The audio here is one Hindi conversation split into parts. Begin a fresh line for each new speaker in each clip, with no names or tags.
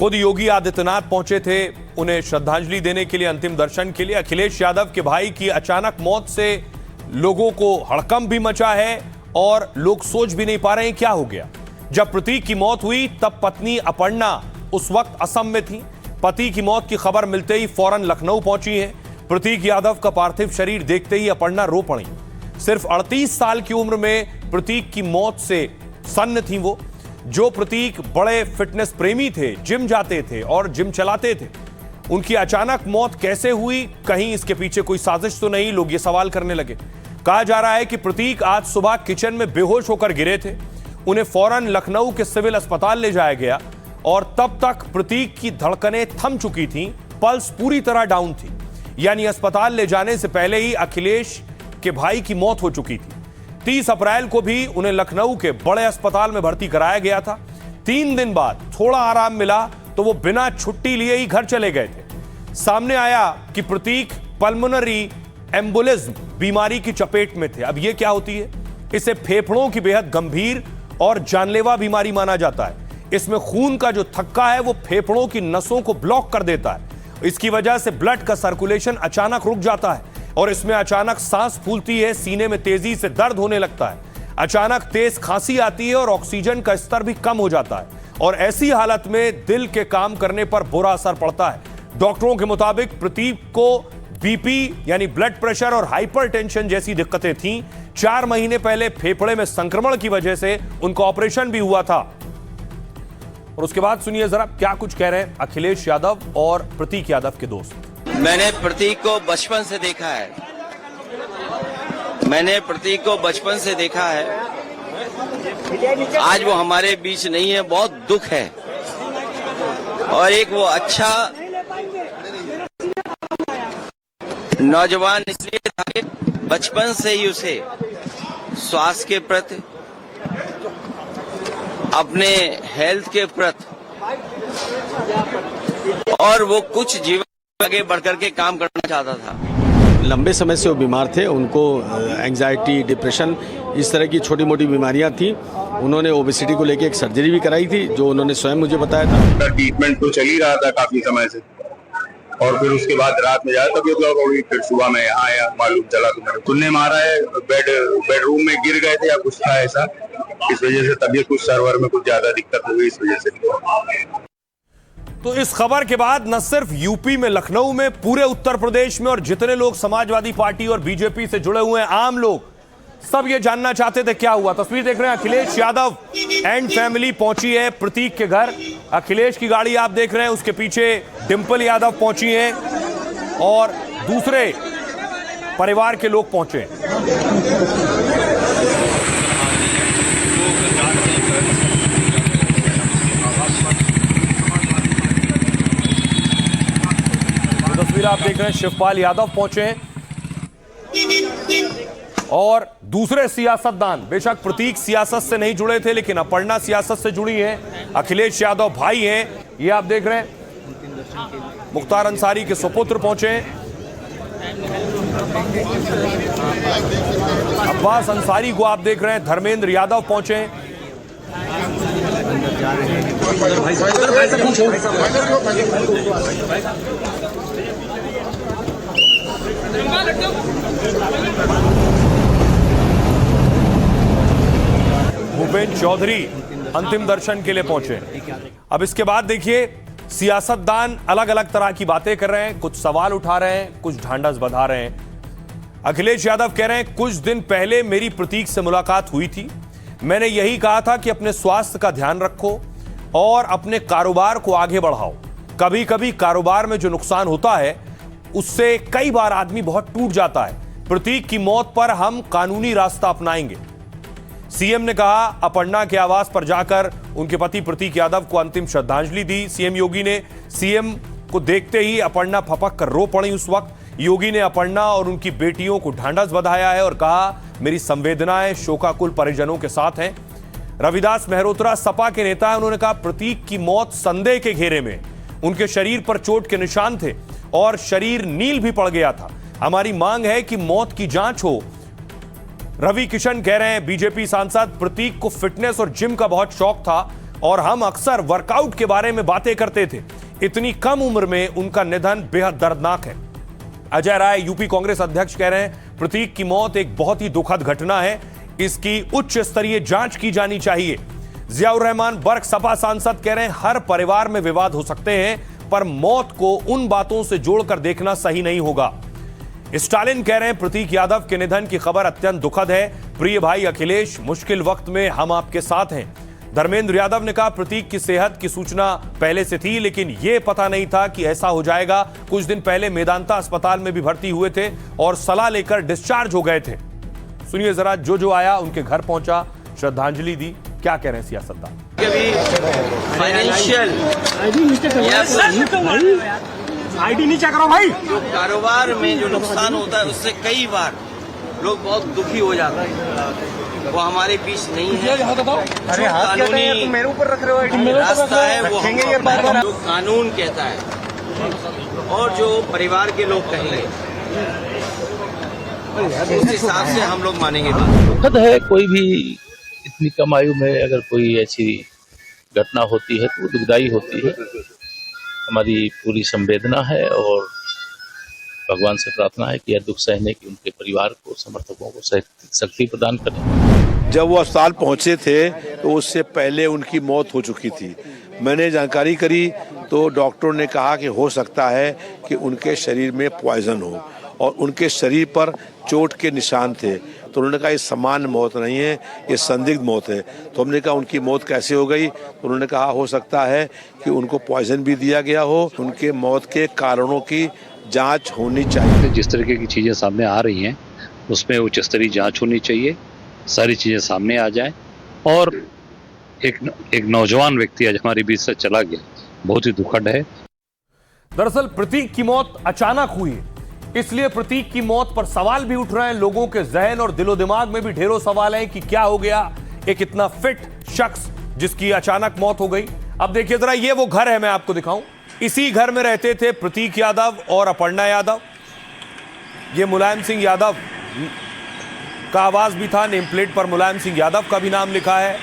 खुद योगी आदित्यनाथ पहुंचे थे उन्हें श्रद्धांजलि देने के लिए, अंतिम दर्शन के लिए। अखिलेश यादव के भाई की अचानक मौत से लोगों को हड़कंप भी मचा है और लोग सोच भी नहीं पा रहे हैं क्या हो गया। जब प्रतीक की मौत हुई तब पत्नी अपर्णा उस वक्त असम में थी। पति की मौत की खबर मिलते ही फौरन लखनऊ पहुंची है। प्रतीक यादव का पार्थिव शरीर देखते ही अपर्णा रो पड़ी। सिर्फ 38 साल की उम्र में प्रतीक की मौत से सन्न थी वो। जो प्रतीक बड़े फिटनेस प्रेमी थे, जिम जाते थे और जिम चलाते थे, उनकी अचानक मौत कैसे हुई? कहीं इसके पीछे कोई साजिश तो नहीं? लोग ये सवाल करने लगे। कहा जा रहा है कि प्रतीक आज सुबह किचन में बेहोश होकर गिरे थे। उन्हें फौरन लखनऊ के सिविल अस्पताल ले जाया गया और तब तक प्रतीक की धड़कनें थम चुकी थीं, पल्स पूरी तरह डाउन थी। यानी अस्पताल ले जाने से पहले ही अखिलेश के भाई की मौत हो चुकी थी। 30 अप्रैल को भी उन्हें लखनऊ के बड़े अस्पताल में भर्ती कराया गया था। 3 दिन बाद थोड़ा आराम मिला तो वो बिना छुट्टी लिए ही घर चले गए थे। सामने आया कि प्रतीक पल्मोनरी एम्बोलिज्म बीमारी की चपेट में थे। अब ये क्या होती है? इसे फेफड़ों की बेहद गंभीर और जानलेवा बीमारी माना जाता है। इसमें खून का जो थक्का है वो फेफड़ों की नसों को ब्लॉक कर देता है। इसकी वजह से ब्लड का सर्कुलेशन अचानक रुक जाता है और इसमें अचानक सांस फूलती है, सीने में तेजी से दर्द होने लगता है, अचानक तेज खांसी आती है और ऑक्सीजन का स्तर भी कम हो जाता है। और ऐसी हालत में दिल के काम करने पर बुरा असर पड़ता है। डॉक्टरों के मुताबिक प्रतीक को बीपी यानी ब्लड प्रेशर और हाइपरटेंशन जैसी दिक्कतें थीं। 4 महीने पहले फेफड़े में संक्रमण की वजह से उनका ऑपरेशन भी हुआ था। और उसके बाद सुनिए जरा क्या कुछ कह रहे हैं अखिलेश यादव और प्रतीक यादव के दोस्त।
मैंने प्रतीक को बचपन से देखा है। आज वो हमारे बीच नहीं है, बहुत दुख है। और एक वो अच्छा नौजवान इसलिए था कि बचपन से ही उसे स्वास्थ्य के प्रति, अपने हेल्थ के प्रति, और वो कुछ जीवन आगे बढ़कर के काम करना चाहता था।
लंबे समय से वो बीमार थे, उनको एंजाइटी, डिप्रेशन, इस तरह की छोटी मोटी बीमारियां थी। उन्होंने ओबेसिटी को लेकर एक सर्जरी भी कराई थी, जो उन्होंने स्वयं मुझे बताया था।
ट्रीटमेंट तो चल ही रहा था काफी समय से, और फिर उसके बाद रात में ज्यादा तबीयत गड़बड़ हुई। फिर सुबह में यहाँ आया, मालूम चला तो तुमने मारा है, बेडरूम में गिर गए थे या कुछ था ऐसा, इस वजह से तबीयत कुछ सर्वर में कुछ ज्यादा दिक्कत हो गई, इस वजह से।
तो इस खबर के बाद न सिर्फ यूपी में, लखनऊ में, पूरे उत्तर प्रदेश में और जितने लोग समाजवादी पार्टी और बीजेपी से जुड़े हुए हैं, आम लोग, सब ये जानना चाहते थे क्या हुआ। तस्वीर देख रहे हैं, अखिलेश यादव एंड फैमिली पहुंची है प्रतीक के घर। अखिलेश की गाड़ी आप देख रहे हैं, उसके पीछे डिंपल यादव पहुंची हैं और दूसरे परिवार के लोग पहुंचे। तस्वीर आप देख रहे हैं, शिवपाल यादव पहुंचे हैं और दूसरे सियासतदान। बेशक प्रतीक सियासत से नहीं जुड़े थे, लेकिन अपर्णा सियासत से जुड़ी हैं। अखिलेश यादव भाई हैं, ये आप देख रहे हैं। मुख्तार अंसारी के सुपुत्र पहुंचे हैं। अब्बास अंसारी को आप देख रहे हैं। धर्मेंद्र यादव पहुंचे हैं। भूपेंद्र चौधरी अंतिम दर्शन के लिए पहुंचे। अब इसके बाद देखिए, सियासतदान अलग अलग तरह की बातें कर रहे हैं, कुछ सवाल उठा रहे हैं, कुछ ढांढस बंधा रहे हैं। अखिलेश यादव कह रहे हैं, कुछ दिन पहले मेरी प्रतीक से मुलाकात हुई थी। मैंने यही कहा था कि अपने स्वास्थ्य का ध्यान रखो और अपने कारोबार को आगे बढ़ाओ। कभी कभी कारोबार में जो नुकसान होता है उससे कई बार आदमी बहुत टूट जाता है। प्रतीक की मौत पर हम कानूनी रास्ता अपनाएंगे। सीएम ने कहा, अपर्णा के आवास पर जाकर उनके पति प्रतीक यादव को अंतिम श्रद्धांजलि दी सीएम योगी ने। सीएम को देखते ही अपर्णा फपक कर रो पड़ी। उस वक्त योगी ने अपर्णा और उनकी बेटियों को ढांढस बंधाया है और कहा, मेरी संवेदनाएं शोकाकुल परिजनों के साथ हैं। रविदास मेहरोत्रा सपा के नेता हैं, उन्होंने कहा, प्रतीक की मौत संदेह के घेरे में। उनके शरीर पर चोट के निशान थे और शरीर नील भी पड़ गया था। हमारी मांग है कि मौत की जांच हो। रवि किशन कह रहे हैं, बीजेपी सांसद, प्रतीक को फिटनेस और जिम का बहुत शौक था। और हम अक्सर वर्कआउट के बारे में बातें करते थे। इतनी कम उम्र में उनका निधन बेहद दर्दनाक है। अजय राय यूपी कांग्रेस अध्यक्ष कह रहे हैं प्रतीक की मौत एक बहुत ही दुखद घटना है, इसकी उच्च स्तरीय जांच की जानी चाहिए। जियाउर रहमान बर्क सपा सांसद कह रहे हैं हर परिवार में विवाद हो सकते हैं, पर मौत को उन बातों से जोड़कर देखना सही नहीं होगा। स्टालिन कह रहे हैं प्रतीक यादव के निधन की खबर अत्यंत दुखद है। प्रिय भाई अखिलेश, मुश्किल वक्त में हम आपके साथ हैं। धर्मेंद्र यादव ने कहा प्रतीक की सेहत की सूचना पहले से थी, लेकिन यह पता नहीं था कि ऐसा हो जाएगा। कुछ दिन पहले मेदांता अस्पताल में भी भर्ती हुए थे और सलाह लेकर डिस्चार्ज हो गए थे। सुनिए जरा, जो आया उनके घर पहुंचा, श्रद्धांजलि दी। क्या कह रहे हैं सियासतदान?
फाइनेंशियल
आईडी नीचे करो भाई।
जो कारोबार में जो नुकसान होता है उससे कई बार लोग बहुत दुखी हो जाते हैं। वो हमारे बीच नहीं है।
अरे हाथ क्या है, तुम मेरे ऊपर रख रहे हो आईडी।
रास्ता है वो हम जो कानून कहता है और जो परिवार के लोग कहेंगे उस हिसाब से हम लोग मानेंगे।
दुखद है, कोई भी इतनी कम आयु में अगर कोई ऐसी घटना होती है तो दुखदाई होती है। हमारी पूरी संवेदना है और भगवान से प्रार्थना है कि यह दुख सहने की उनके परिवार को, समर्थकों को शक्ति प्रदान करें।
जब वो अस्पताल पहुंचे थे तो उससे पहले उनकी मौत हो चुकी थी। मैंने जानकारी करी तो डॉक्टरों ने कहा कि हो सकता है कि उनके शरीर में पॉइजन हो और उनके शरीर पर चोट के निशान थे। तो उन्होंने कहा ये सामान्य मौत नहीं है, ये संदिग्ध मौत है। तो हमने कहा उनकी मौत कैसे हो गई? तो उन्होंने कहा हो सकता है कि उनको पॉइजन भी दिया गया हो। उनके मौत के कारणों की जांच होनी चाहिए।
जिस तरीके की चीज़ें सामने आ रही हैं उसमें उच्च स्तरीय जांच होनी चाहिए, सारी चीज़ें सामने आ जाएं। और एक नौजवान व्यक्ति आज हमारे बीच से चला गया, बहुत ही दुखद है।
दरअसल प्रतीक की मौत अचानक हुई, इसलिए प्रतीक की मौत पर सवाल भी उठ रहे हैं। लोगों के जहन और दिलो दिमाग में भी ढेरों सवाल हैं कि क्या हो गया एक इतना फिट शख्स जिसकी अचानक मौत हो गई। अब देखिए जरा, ये वो घर है, मैं आपको दिखाऊं। इसी घर में रहते थे प्रतीक यादव और अपर्णा यादव। ये मुलायम सिंह यादव का आवाज भी था, नेम प्लेट पर मुलायम सिंह यादव का भी नाम लिखा है।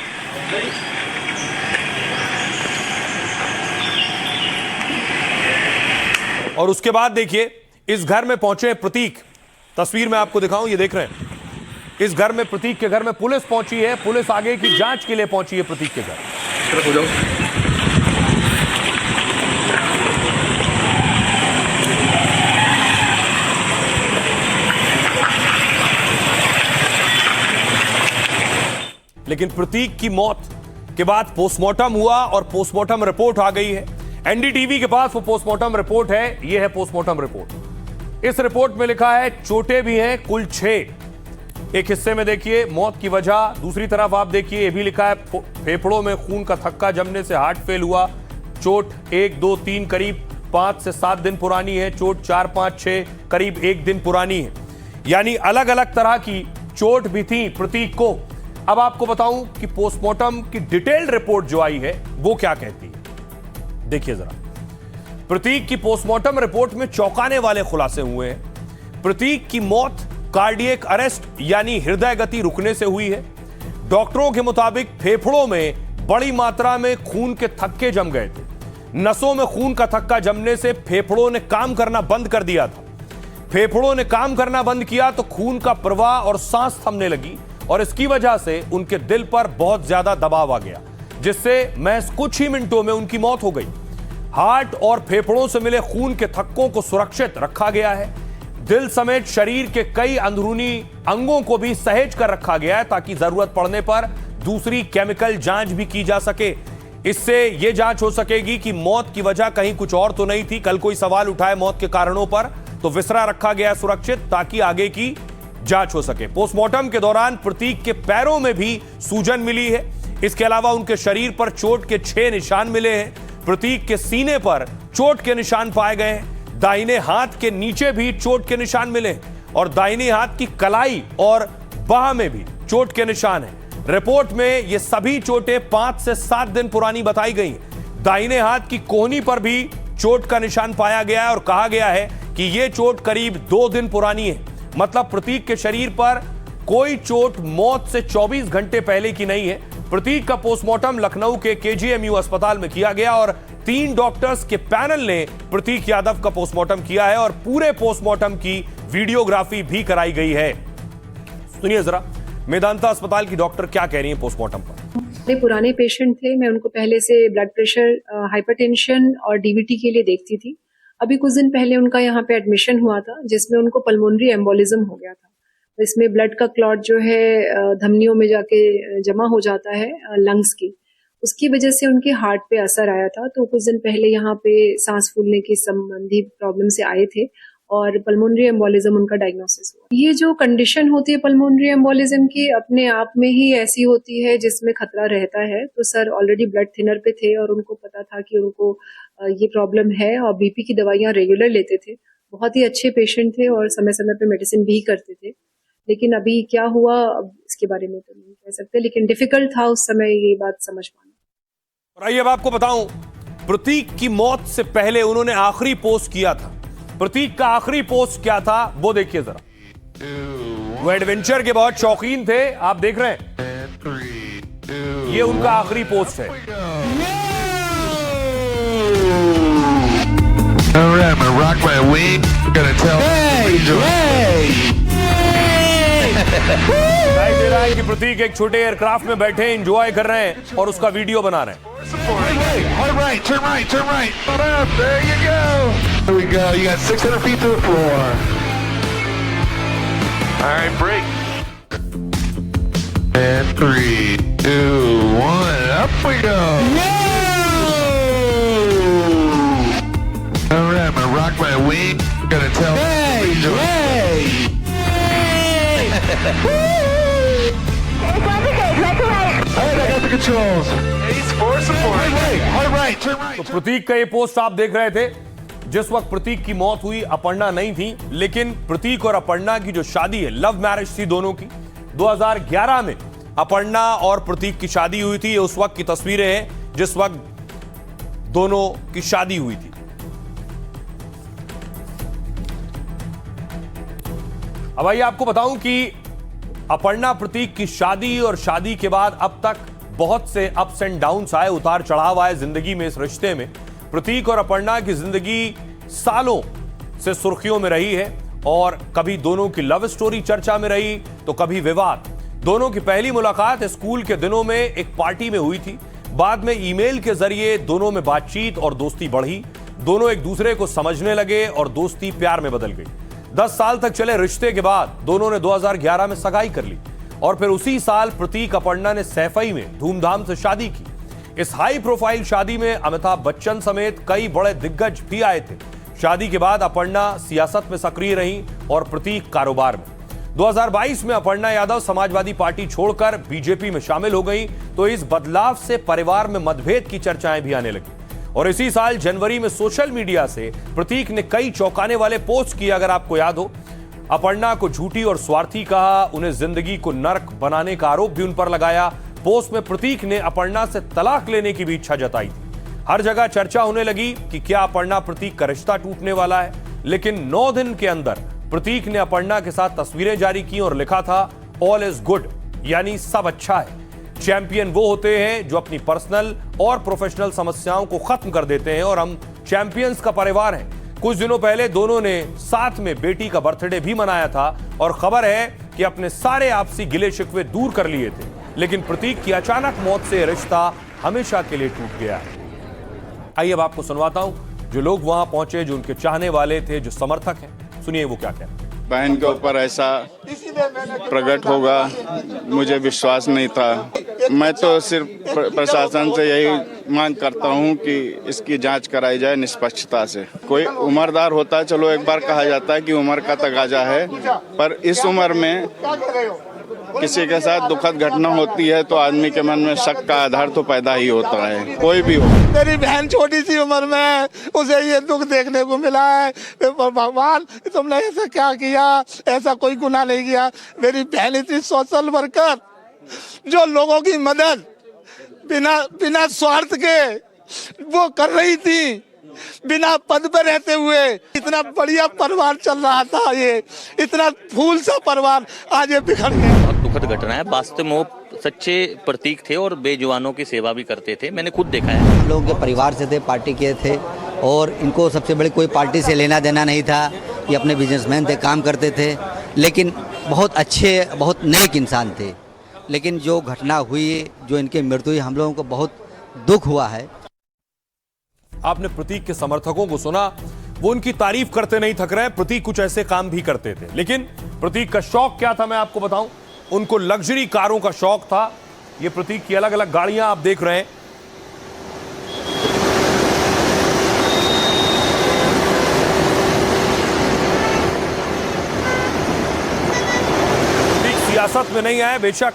और उसके बाद देखिए इस घर में पहुंचे प्रतीक, तस्वीर में आपको दिखाऊं, ये देख रहे हैं। इस घर में, प्रतीक के घर में पुलिस पहुंची है। पुलिस आगे की जांच के लिए पहुंची है प्रतीक के घर। लेकिन प्रतीक की मौत के बाद पोस्टमार्टम हुआ और पोस्टमार्टम रिपोर्ट आ गई है। एनडीटीवी के पास वो पोस्टमार्टम रिपोर्ट है। ये है पोस्टमार्टम रिपोर्ट। इस रिपोर्ट में लिखा है चोटें भी हैं कुल 6। एक हिस्से में देखिए मौत की वजह, दूसरी तरफ आप देखिए ये भी लिखा है फेफड़ों में खून का थक्का जमने से हार्ट फेल हुआ। चोट 1, 2, 3 करीब 5 से 7 दिन पुरानी है। चोट 4, 5, 6 करीब 1 दिन पुरानी है। यानी अलग अलग तरह की चोट भी थी प्रतीक को। अब आपको बताऊं कि पोस्टमार्टम की डिटेल्ड रिपोर्ट जो आई है वो क्या कहती है, देखिए जरा। प्रतीक की पोस्टमार्टम रिपोर्ट में चौंकाने वाले खुलासे हुए हैं। प्रतीक की मौत कार्डियक अरेस्ट यानी हृदय गति रुकने से हुई है। डॉक्टरों के मुताबिक फेफड़ों में बड़ी मात्रा में खून के थक्के जम गए थे। नसों में खून का थक्का जमने से फेफड़ों ने काम करना बंद कर दिया था। फेफड़ों ने काम करना बंद किया तो खून का प्रवाह और सांस थमने लगी और इसकी वजह से उनके दिल पर बहुत ज्यादा दबाव आ गया, जिससे महज कुछ ही मिनटों में उनकी मौत हो गई। हार्ट और फेफड़ों से मिले खून के थक्कों को सुरक्षित रखा गया है। दिल समेत शरीर के कई अंदरूनी अंगों को भी सहेज कर रखा गया है ताकि जरूरत पड़ने पर दूसरी केमिकल जांच भी की जा सके। इससे यह जांच हो सकेगी कि मौत की वजह कहीं कुछ और तो नहीं थी। कल कोई सवाल उठाए मौत के कारणों पर तो विसरा रखा गया सुरक्षित ताकि आगे की जांच हो सके। पोस्टमार्टम के दौरान प्रतीक के पैरों में भी सूजन मिली है। इसके अलावा उनके शरीर पर चोट के 6 निशान मिले हैं। प्रतीक के सीने पर चोट के निशान पाए गए हैं। दाहिने हाथ के नीचे भी चोट के निशान मिले और दाहिने हाथ की कलाई और बाह में भी चोट के निशान हैं। रिपोर्ट में ये सभी चोटें 5 से 7 दिन पुरानी बताई गई। दाहिने हाथ की कोहनी पर भी चोट का निशान पाया गया है और कहा गया है कि यह चोट करीब 2 दिन पुरानी है। मतलब प्रतीक के शरीर पर कोई चोट मौत से 24 घंटे पहले की नहीं है, प्रतीक का पोस्टमार्टम लखनऊ के केजीएमयू अस्पताल में किया गया और 3 डॉक्टर्स के पैनल ने प्रतीक यादव का पोस्टमार्टम किया है और पूरे पोस्टमार्टम की वीडियोग्राफी भी कराई गई है। सुनिए जरा मेदांता अस्पताल की डॉक्टर क्या कह रही है पोस्टमार्टम पर।
मेरे पुराने पेशेंट थे, मैं उनको पहले से ब्लड प्रेशर, हाइपरटेंशन और डीवीटी के लिए देखती थी। अभी कुछ दिन पहले उनका यहाँ पे एडमिशन हुआ था जिसमें उनको पल्मोनरी एम्बोलिज्म हो गया था। इसमें ब्लड का क्लॉट जो है धमनियों में जाके जमा हो जाता है लंग्स की, उसकी वजह से उनके हार्ट पे असर आया था। तो कुछ दिन पहले यहाँ पे सांस फूलने की संबंधी प्रॉब्लम से आए थे और पल्मोनरी एम्बोलिज्म उनका डायग्नोसिस हुआ। ये जो कंडीशन होती है पल्मोनरी एम्बोलिज्म की अपने आप में ही ऐसी होती है जिसमें खतरा रहता है। तो सर ऑलरेडी ब्लड थिनर पे थे और उनको पता था कि उनको ये प्रॉब्लम है और बीपी की दवाइयां रेगुलर लेते थे। बहुत ही अच्छे पेशेंट थे और समय समय पे मेडिसिन भी करते थे। लेकिन अभी क्या हुआ अब इसके बारे में तो नहीं कह सकते, लेकिन डिफिकल्ट था उस समय ये बात समझ पाना।
और आइए अब आपको बताऊं, प्रतीक की मौत से पहले उन्होंने आखिरी पोस्ट किया था। प्रतीक का आखिरी पोस्ट क्या था वो देखिए जरा। वो एडवेंचर के बहुत शौकीन थे, आप देख रहे हैं, ये उनका आखिरी पोस्ट है। दिखाई दे रहा है कि प्रतीक एक छोटे एयरक्राफ्ट में बैठे एंजॉय कर रहे हैं और उसका वीडियो बना रहे हैं।
All right, turn right. Hold up, there you go. There we go. You got 600 feet to the floor. All right, break. And 3, 2, 1, up we go. All right, I'm gonna rock my wing. Gonna tell.
तो प्रतीक का ये पोस्ट आप देख रहे थे। जिस वक्त प्रतीक की मौत हुई अपर्णा नहीं थी, लेकिन प्रतीक और अपर्णा की जो शादी है, लव मैरिज थी दोनों की। 2011 में अपर्णा और प्रतीक की शादी हुई थी। ये उस वक्त की तस्वीरें हैं जिस वक्त दोनों की शादी हुई थी। अब आइए आपको बताऊं कि अपर्णा प्रतीक की शादी और शादी के बाद अब तक बहुत से अप्स एंड डाउन्स आए, उतार चढ़ाव आए जिंदगी में। इस रिश्ते में प्रतीक और अपर्णा की जिंदगी सालों से सुर्खियों में रही है और कभी दोनों की लव स्टोरी चर्चा में रही तो कभी विवाद। दोनों की पहली मुलाकात स्कूल के दिनों में एक पार्टी में हुई थी। बाद में ईमेल के जरिए दोनों में बातचीत और दोस्ती बढ़ी। दोनों एक दूसरे को समझने लगे और दोस्ती प्यार में बदल गई। 10 साल तक चले रिश्ते के बाद दोनों ने 2011 में सगाई कर ली और फिर उसी साल प्रतीक अपर्णा ने सैफई में धूमधाम से शादी की। इस हाई प्रोफाइल शादी में अमिताभ बच्चन समेत कई बड़े दिग्गज भी आए थे। शादी के बाद अपर्णा सियासत में सक्रिय रही और प्रतीक कारोबार में। 2022 में अपर्णा यादव समाजवादी पार्टी छोड़कर बीजेपी में शामिल हो गई तो इस बदलाव से परिवार में मतभेद की चर्चाएं भी आने लगी। और इसी साल जनवरी में सोशल मीडिया से प्रतीक ने कई चौंकाने वाले पोस्ट किए। अगर आपको याद हो, अपर्णा को झूठी और स्वार्थी कहा, उन्हें जिंदगी को नर्क बनाने का आरोप भी उन पर लगाया। पोस्ट में प्रतीक ने अपर्णा से तलाक लेने की भी इच्छा जताई थी। हर जगह चर्चा होने लगी कि क्या अपर्णा प्रतीक का रिश्ता टूटने वाला है। लेकिन 9 दिन के अंदर प्रतीक ने अपर्णा के साथ तस्वीरें जारी की और लिखा था ऑल इज गुड, यानी सब अच्छा है। चैंपियन वो होते हैं जो अपनी पर्सनल और प्रोफेशनल समस्याओं को खत्म कर देते हैं और हम चैंपियंस का परिवार हैं। कुछ दिनों पहले दोनों ने साथ में बेटी का बर्थडे भी मनाया था और खबर है कि अपने सारे आपसी गिले शिकवे दूर कर लिए थे। लेकिन प्रतीक की अचानक मौत से रिश्ता हमेशा के लिए टूट गया है। आइए अब आपको सुनवाता हूं जो लोग वहां पहुंचे, जो उनके चाहने वाले थे, जो समर्थक हैं। सुनिए वो क्या कहते हैं।
बहन के ऊपर ऐसा प्रकट होगा मुझे विश्वास नहीं था। मैं तो सिर्फ प्रशासन से यही मांग करता हूं कि इसकी जांच कराई जाए निष्पक्षता से। कोई उम्रदार होता, चलो एक बार कहा जाता है कि उम्र का तगाजा है, पर इस उम्र में किसी के साथ दुखद घटना होती है तो आदमी के मन में शक का आधार तो पैदा ही होता है, कोई भी हो।
मेरी बहन छोटी सी उम्र में उसे ये दुख देखने को मिला है। भगवान तुमने ऐसा क्या किया, ऐसा कोई गुनाह नहीं किया। मेरी बहन इतनी सोशल वर्कर जो लोगों की मदद बिना स्वार्थ के वो कर रही थी। बिना पद पर रहते हुए इतना बढ़िया परिवार चल रहा था, ये इतना फूल सा परिवार आज ये बिखर गया।
बहुत दुखद घटना है। वास्तव में वो सच्चे प्रतीक थे और बेजुबानों की सेवा भी करते थे, मैंने खुद देखा है।
हम लोगों के परिवार से थे, पार्टी के थे और इनको सबसे बड़ी कोई पार्टी से लेना देना नहीं था। ये अपने बिजनेसमैन थे, काम करते थे, लेकिन बहुत अच्छे, बहुत नेक इंसान थे। लेकिन जो घटना हुई, जो इनकी मृत्यु हुई, हम लोगों को बहुत दुख हुआ है।
आपने प्रतीक के समर्थकों को सुना, वो उनकी तारीफ करते नहीं थक रहे। प्रतीक कुछ ऐसे काम भी करते थे, लेकिन प्रतीक का शौक क्या था मैं आपको बताऊं। उनको लग्जरी कारों का शौक था। ये प्रतीक की अलग अलग गाड़ियां आप देख रहे हैं। प्रतीक सियासत में नहीं आए, बेशक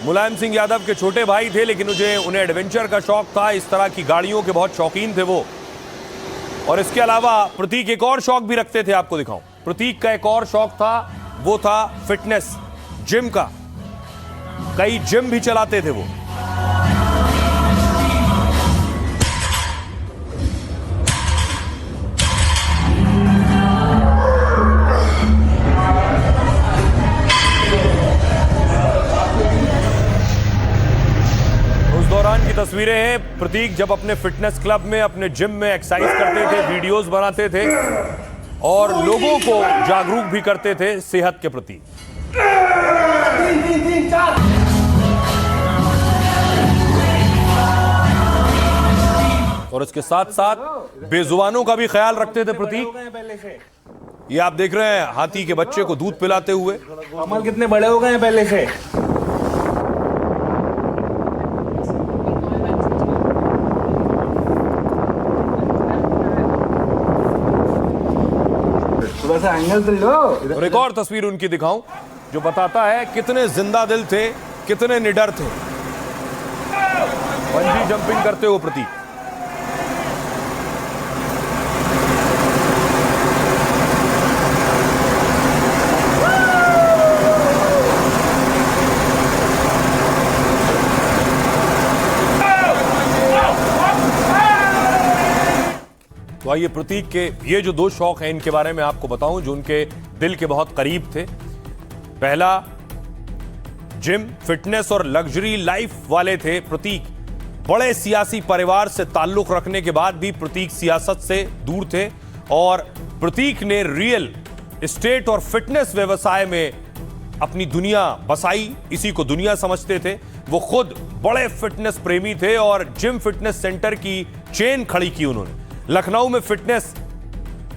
मुलायम सिंह यादव के छोटे भाई थे, लेकिन उन्हें एडवेंचर का शौक था। इस तरह की गाड़ियों के बहुत शौकीन थे वो। और इसके अलावा प्रतीक एक और शौक भी रखते थे, आपको दिखाऊं। प्रतीक का एक और शौक था, वो था फिटनेस, जिम का। कई जिम भी चलाते थे वो। दौरान की तस्वीरें हैं। प्रतीक जब अपने फिटनेस क्लब में, अपने जिम में एक्सरसाइज करते थे, वीडियोस बनाते थे और लोगों को जागरूक भी करते थे सेहत के प्रति। और इसके साथ साथ बेजुबानों का भी ख्याल रखते थे प्रतीक। ये आप देख रहे हैं हाथी के बच्चे को दूध पिलाते हुए।
कमल कितने बड़े हो गए हैं पहले से। एंगल तो लो।
और एक और तस्वीर उनकी दिखाऊं जो बताता है कितने जिंदा दिल थे, कितने निडर थे। बंजी जंपिंग करते हुए प्रतीक। तो आइए प्रतीक के ये जो दो शौक हैं इनके बारे में आपको बताऊं जो उनके दिल के बहुत करीब थे। पहला जिम, फिटनेस और लग्जरी लाइफ वाले थे प्रतीक। बड़े सियासी परिवार से ताल्लुक रखने के बाद भी प्रतीक सियासत से दूर थे और प्रतीक ने रियल एस्टेट और फिटनेस व्यवसाय में अपनी दुनिया बसाई। इसी को दुनिया समझते थे। वो खुद बड़े फिटनेस प्रेमी थे और जिम फिटनेस सेंटर की चेन खड़ी की उन्होंने। लखनऊ में फिटनेस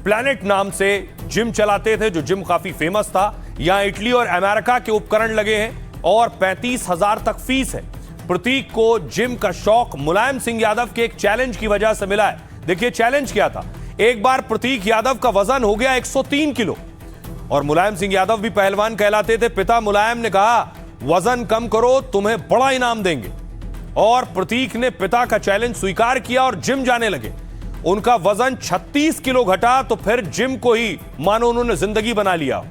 प्लैनेट नाम से जिम चलाते थे, जो जिम काफी फेमस था। यहां इटली और अमेरिका के उपकरण लगे हैं और 35,000 तक फीस है। प्रतीक को जिम का शौक मुलायम सिंह यादव के एक चैलेंज की वजह से मिला है। देखिए चैलेंज क्या था। एक बार प्रतीक यादव का वजन हो गया 103 किलो और मुलायम सिंह यादव भी पहलवान कहलाते थे। पिता मुलायम ने कहा वजन कम करो, तुम्हें बड़ा इनाम देंगे। और प्रतीक ने पिता का चैलेंज स्वीकार किया और जिम जाने लगे। उनका वजन 36 किलो घटा तो फिर जिम को ही मानो उन्होंने जिंदगी बना लिया।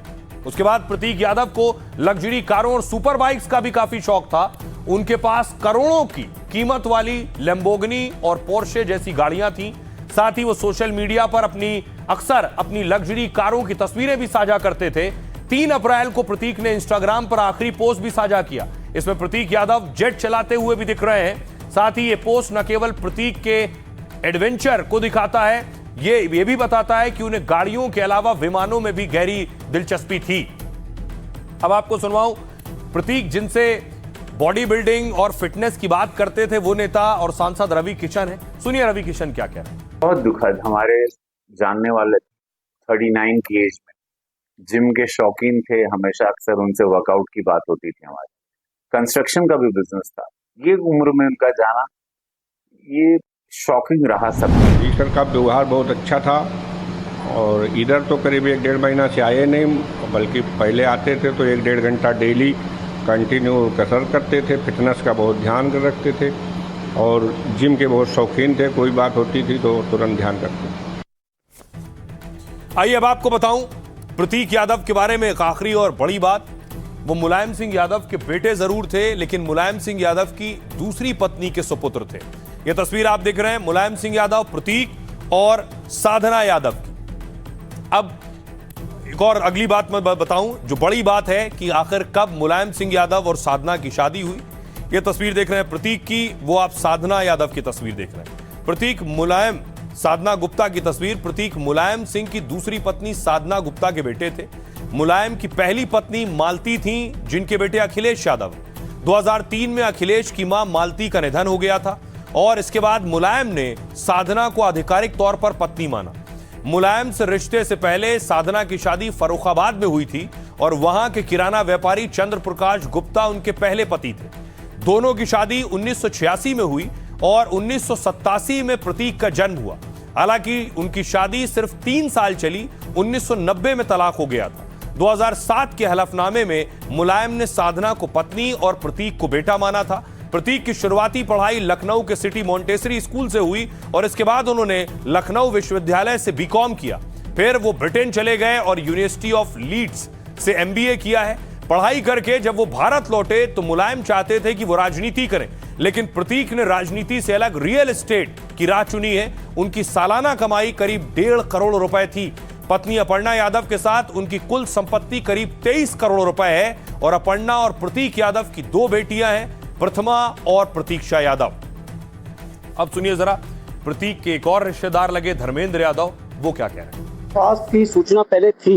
उसके बाद प्रतीक यादव को लग्जरी कारों और सुपर बाइक्स का भी काफी शौक था। उनके पास करोड़ों की कीमत वाली लैम्बोर्गिनी और पोर्शे जैसी गाड़ियां थीं। साथ ही वो सोशल मीडिया पर अक्सर अपनी लग्जरी कारों की तस्वीरें भी साझा करते थे। 3 अप्रैल को प्रतीक ने इंस्टाग्राम पर आखिरी पोस्ट भी साझा किया। इसमें प्रतीक यादव जेट चलाते हुए भी दिख रहे हैं। साथ ही ये पोस्ट न केवल प्रतीक के एडवेंचर को दिखाता है, ये भी बताता है कि उन्हें गाड़ियों के अलावा विमानों में भी गहरी दिलचस्पी थी। अब आपको सुनवाऊं प्रतीक जिनसे बॉडी बिल्डिंग और फिटनेस की बात करते थे, वो नेता और सांसद रवि किशन है। सुनिए रवि किशन क्या कह रहे हैं।
बहुत दुखद, हमारे जानने वाले 39 की एज में जिम के शौकीन थे। हमेशा अक्सर उनसे वर्कआउट की बात होती थी। हमारे कंस्ट्रक्शन का भी बिजनेस था। ये उम्र में उनका जाना ये शॉकिंग रहा सब।
ईश्वर का व्यवहार बहुत अच्छा था और इधर तो करीब 1-1.5 महीना से आए नहीं, बल्कि पहले आते थे तो 1-1.5 घंटा डेली कंटिन्यू कसरत करते थे। फिटनेस का बहुत ध्यान रखते थे और जिम के बहुत शौकीन थे। कोई बात होती थी तो तुरंत ध्यान रखते।
आइए अब आपको बताऊं प्रतीक यादव के बारे में एक आखिरी और बड़ी बात। वो मुलायम सिंह यादव के बेटे जरूर थे, लेकिन मुलायम सिंह यादव की दूसरी पत्नी के सुपुत्र थे। ये तस्वीर आप देख रहे हैं मुलायम सिंह यादव, प्रतीक और साधना यादव की। अब एक और अगली बात मैं बताऊं, जो बड़ी बात है कि आखिर कब मुलायम सिंह यादव और साधना की शादी हुई। ये तस्वीर देख रहे हैं प्रतीक की, वो आप साधना यादव की तस्वीर देख रहे हैं। प्रतीक मुलायम साधना गुप्ता की तस्वीर। प्रतीक मुलायम सिंह की दूसरी पत्नी साधना गुप्ता के बेटे थे। मुलायम की पहली पत्नी मालती थी, जिनके बेटे अखिलेश यादव। 2003 में अखिलेश की मां मालती का निधन हो गया था और इसके बाद मुलायम ने साधना को आधिकारिक तौर पर पत्नी माना। मुलायम से रिश्ते से पहले साधना की शादी फर्रुखाबाद में हुई थी और वहां के किराना व्यापारी चंद्र प्रकाश गुप्ता उनके पहले पति थे। दोनों की शादी 1986 में हुई और 1987 में प्रतीक का जन्म हुआ। हालांकि उनकी शादी सिर्फ 3 साल चली, 1990 में तलाक हो गया था। 2007 के हलफनामे में मुलायम ने साधना को पत्नी और प्रतीक को बेटा माना था। प्रतीक की शुरुआती पढ़ाई लखनऊ के सिटी मॉन्टेसरी स्कूल से हुई और इसके बाद उन्होंने लखनऊ विश्वविद्यालय से बीकॉम किया। फिर वो ब्रिटेन चले गए और यूनिवर्सिटी ऑफ लीड्स से एमबीए किया है। पढ़ाई करके जब वो भारत लौटे तो मुलायम चाहते थे कि वो राजनीति करें, लेकिन प्रतीक ने राजनीति से अलग रियल एस्टेट की राह चुनी है। उनकी सालाना कमाई करीब 1.5 करोड़ रुपए थी। पत्नी अपर्णा यादव के साथ उनकी कुल संपत्ति करीब 23 करोड़ रुपए है और अपर्णा और प्रतीक यादव की 2 बेटियां हैं, प्रथमा और प्रतीक्षा यादव। अब सुनिए जरा प्रतीक के एक और रिश्तेदार लगे धर्मेंद्र यादव, वो क्या कह रहे हैं।
पास की सूचना पहले थी,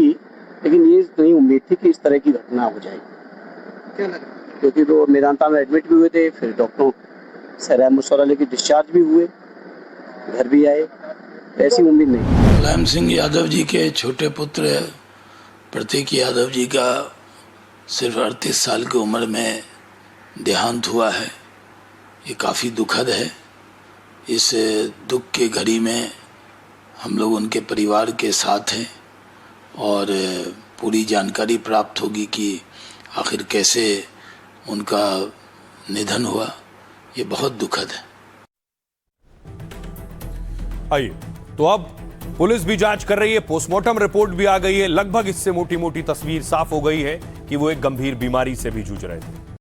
लेकिन ये नहीं उम्मीद थी कि इस तरह की घटना हो जाएगी। क्या लगा? क्योंकि वो मेदांता में एडमिट भी हुए थे, फिर डॉक्टरों से राय मशवरा लेके डिस्चार्ज भी हुए, घर भी आए, ऐसी उम्मीद नहीं।
मुलायम सिंह यादव जी के छोटे पुत्र प्रतीक यादव जी का सिर्फ 38 साल की उम्र में देहांत हुआ है। ये काफ़ी दुखद है। इस दुख की घड़ी में हम लोग उनके परिवार के साथ हैं और पूरी जानकारी प्राप्त होगी कि आखिर कैसे उनका निधन हुआ। ये बहुत दुखद है।
आइए, तो अब पुलिस भी जांच कर रही है, पोस्टमार्टम रिपोर्ट भी आ गई है। लगभग इससे मोटी मोटी तस्वीर साफ हो गई है कि वो एक गंभीर बीमारी से भी जूझ रहे थे।